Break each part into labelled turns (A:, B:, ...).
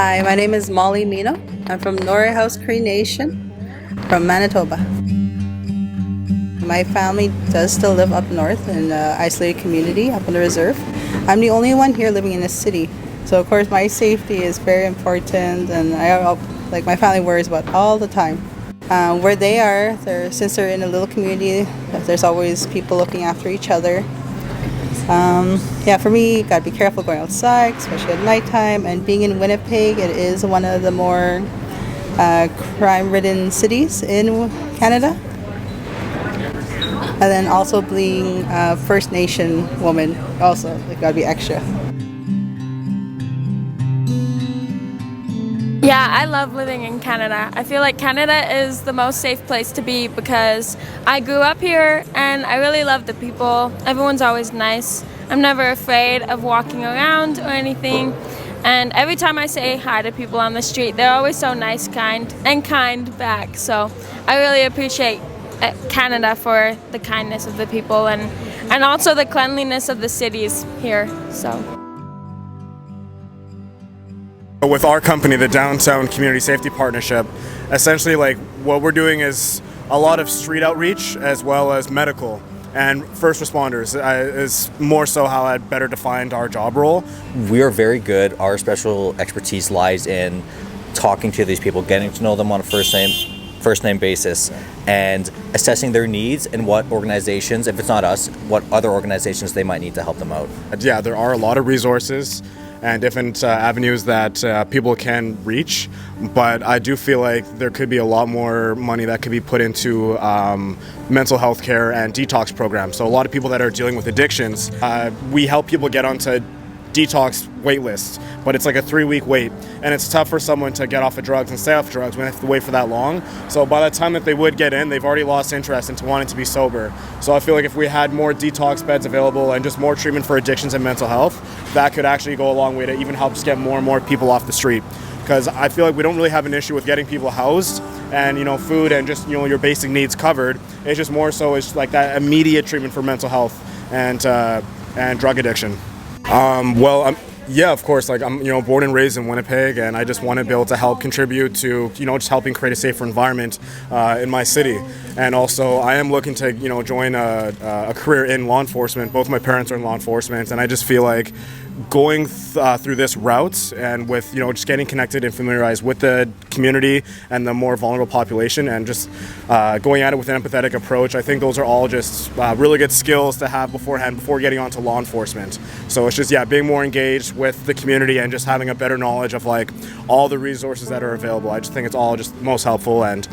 A: Hi, my name is Molly Mino. I'm from Nora House Cree Nation from Manitoba. My family does still live up north in an isolated community up in the reserve. I'm the only one here living in the city. So of course my safety is very important, and my family worries about all the time. Where they are, since they're in a little community, there's always people looking after each other. For me, gotta be careful going outside, especially at nighttime. And being in Winnipeg, it is one of the more crime-ridden cities in Canada. And then also being a First Nation woman, also gotta be extra.
B: Yeah, I love living in Canada. I feel like Canada is the most safe place to be because I grew up here and I really love the people. Everyone's always nice. I'm never afraid of walking around or anything. And every time I say hi to people on the street, they're always so nice, kind back. So I really appreciate Canada for the kindness of the people and also the cleanliness of the cities here.
C: With our company, the Downtown Community Safety Partnership, essentially what we're doing is a lot of street outreach as well as medical and first responders is more so how I'd better defined our job role.
D: We are very good. Our special expertise lies in talking to these people, getting to know them on a first name basis, and assessing their needs and what organizations, if it's not us, what other organizations they might need to help them out.
C: Yeah, there are a lot of resources and different avenues that people can reach, but I do feel like there could be a lot more money that could be put into mental health care and detox programs. So a lot of people that are dealing with addictions, we help people get onto detox wait lists, but it's like a 3-week wait, and it's tough for someone to get off of drugs and stay off drugs when they have to wait for that long. So by the time that they would get in, they've already lost interest into wanting to be sober. So I feel like if we had more detox beds available and just more treatment for addictions and mental health, that could actually go a long way to even help us get more and more people off the street. Because I feel like we don't really have an issue with getting people housed and food and just your basic needs covered. It's just more so it's like that immediate treatment for mental health and drug addiction. Yeah, of course. I'm born and raised in Winnipeg, and I just want to be able to help contribute to just helping create a safer environment in my city. And also, I am looking to join a career in law enforcement. Both my parents are in law enforcement, and I just feel like going through this route and with just getting connected and familiarized with the community and the more vulnerable population and just going at it with an empathetic approach, I think those are all just really good skills to have beforehand before getting onto law enforcement. So it's just being more engaged with the community and just having a better knowledge of all the resources that are available. I just think it's all just most helpful and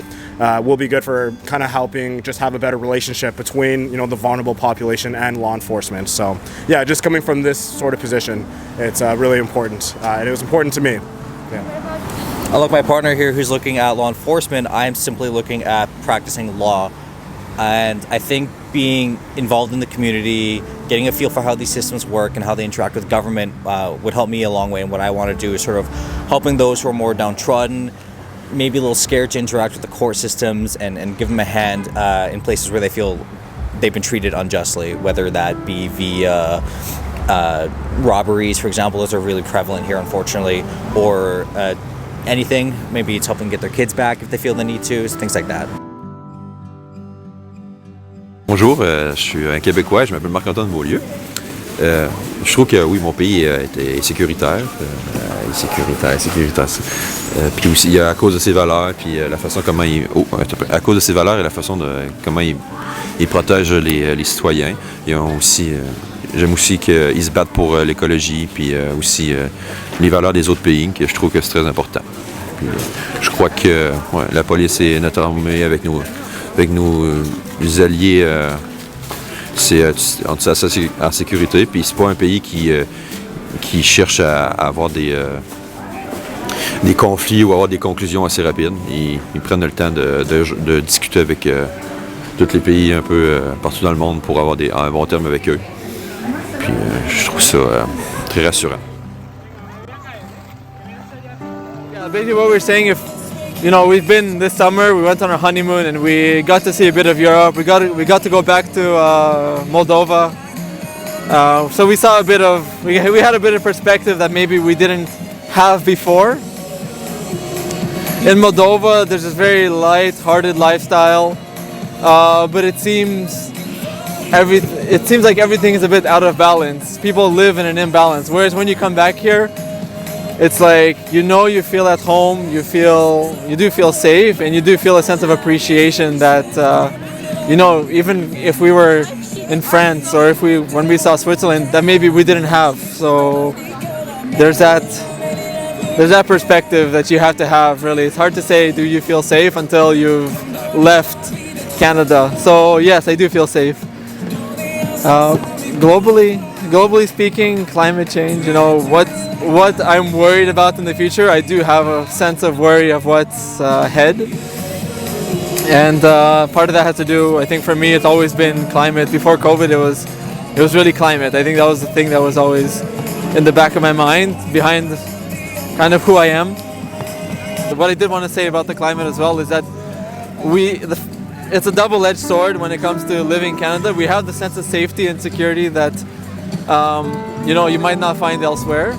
C: will be good for kind of helping just have a better relationship between the vulnerable population and law enforcement. So yeah, just coming from this sort of position, it's really important, and it was important to me. Yeah.
D: Unlike my partner here who's looking at law enforcement, I'm simply looking at practicing law. And I think being involved in the community, getting a feel for how these systems work and how they interact with government would help me a long way. And what I want to do is sort of helping those who are more downtrodden, maybe a little scared to interact with the court systems and give them a hand in places where they feel they've been treated unjustly, whether that be via robberies, for example. Those are really prevalent here, unfortunately, or anything. Maybe it's helping get their kids back if they feel the need to, things like that.
E: Bonjour, je suis un Québécois, je m'appelle Marc-Antoine Beaulieu. Je trouve que oui, mon pays est sécuritaire. Puis aussi, il y a à cause de ses valeurs, puis la façon comment à cause de ses valeurs et la façon de comment il protège les citoyens. J'aime aussi qu'ils se battent pour l'écologie, puis aussi les valeurs des autres pays, que je trouve que c'est très important. Puis, je crois que la police est notre armée avec nos alliés. C'est en sécurité, puis c'est pas un pays qui cherche à avoir des conflits ou avoir des conclusions assez rapides. Ils prennent le temps de discuter avec tous les pays un peu partout dans le monde pour avoir un bon terme avec eux. Puis je trouve ça très rassurant.
F: Yeah, basically what we're saying, if we've been this summer, we went on our honeymoon and we got to see a bit of Europe. We got to go back to Moldova. So we saw we had a bit of perspective that maybe we didn't have before. In Moldova, there's this very light-hearted lifestyle, but it seems like everything is a bit out of balance. People live in an imbalance. Whereas when you come back here, it's like you feel at home, you do feel safe, and you do feel a sense of appreciation that even if we were in France or when we saw Switzerland, that maybe we didn't have. So there's that perspective that you have to have. Really, it's hard to say do you feel safe until you've left Canada. So yes, I do feel safe. Globally speaking, climate change, what I'm worried about in the future, I do have a sense of worry of what's ahead. And part of that has to do, I think for me, it's always been climate. Before COVID, it was really climate. I think that was the thing that was always in the back of my mind, behind kind of who I am. What I did want to say about the climate as well is that it's a double-edged sword when it comes to living in Canada. We have the sense of safety and security that you might not find elsewhere,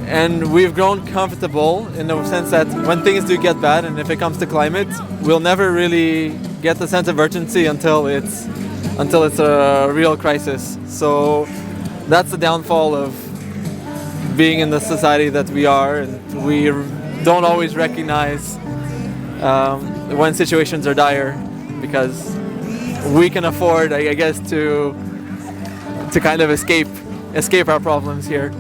F: and we've grown comfortable in the sense that when things do get bad, and if it comes to climate, we'll never really get the sense of urgency until it's a real crisis. So that's the downfall of being in the society that we are, and we don't always recognize when situations are dire, because we can afford, I guess, to kind of escape our problems here.